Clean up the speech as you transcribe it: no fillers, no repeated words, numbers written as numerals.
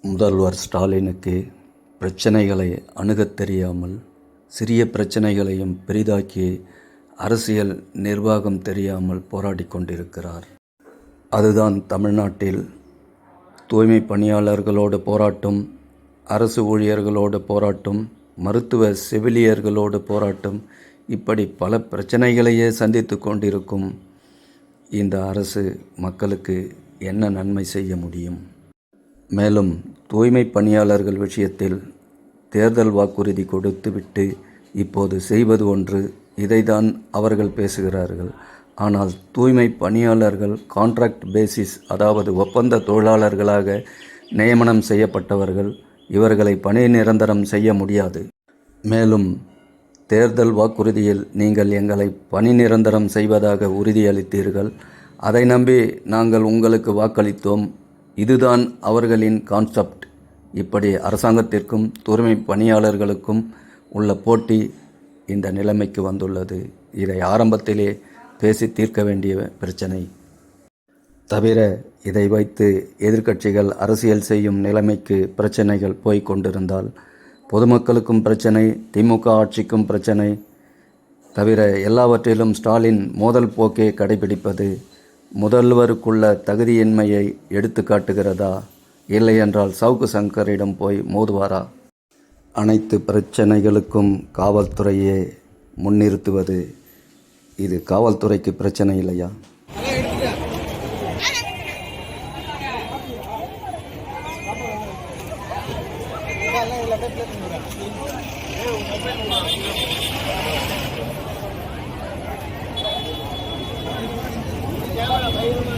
முதல்வர் ஸ்டாலினுக்கு பிரச்சனைகளை அணுகத் தெரியாமல், சிறிய பிரச்சனைகளையும் பெரிதாக்கி அரசியல் நிர்வாகம் தெரியாமல் போராடிக் கொண்டிருக்கிறார். அதுதான் தமிழ்நாட்டில் தூய்மை பணியாளர்களோடு போராட்டம், அரசு ஊழியர்களோடு போராட்டம், மருத்துவ செவிலியர்களோடு போராட்டம், இப்படி பல பிரச்சனைகளையே சந்தித்து கொண்டிருக்கும் இந்த அரசு மக்களுக்கு என்ன நன்மை செய்ய முடியும்? மேலும் தூய்மை பணியாளர்கள் விஷயத்தில் தேர்தல் வாக்குறுதி கொடுத்துவிட்டு இப்போது செய்வது ஒன்று, இதைத்தான் அவர்கள் பேசுகிறார்கள். ஆனால் தூய்மை பணியாளர்கள் கான்ட்ராக்ட் பேசிஸ், அதாவது ஒப்பந்த தொழிலாளர்களாக நியமனம் செய்யப்பட்டவர்கள். இவர்களை பணி நிரந்தரம் செய்ய முடியாது. மேலும் தேர்தல் வாக்குறுதியில் நீங்கள் எங்களை பணி நிரந்தரம் செய்வதாக உறுதியளித்தீர்கள், அதை நம்பி நாங்கள் உங்களுக்கு வாக்களித்தோம். இதுதான் அவர்களின் கான்செப்ட். இப்படி அரசாங்கத்திற்கும் தூய்மை பணியாளர்களுக்கும் உள்ள போட்டி இந்த நிலைமைக்கு வந்துள்ளது. இதை ஆரம்பத்திலே பேசி தீர்க்க வேண்டிய பிரச்சனை. தவிர இதை வைத்து எதிர்க்கட்சிகள் அரசியல் செய்யும் நிலைமைக்கு பிரச்சனைகள் போய்க் கொண்டிருந்தால் பொதுமக்களுக்கும் பிரச்சனை, திமுக ஆட்சிக்கும் பிரச்சனை. தவிர எல்லாவற்றிலும் ஸ்டாலின் மோதல் போக்கே கடைபிடிப்பது முதல்வருக்குள்ள தகுதியின்மையை எடுத்து காட்டுகிறதா? இல்லை என்றால் சவுக்கு சங்கரிடம் போய் மோதுவாரா? அனைத்து பிரச்சனைகளுக்கும் காவல்துறையே முன்னிறுத்துவது, இது காவல்துறைக்கு பிரச்சனை இல்லையா? Yeah.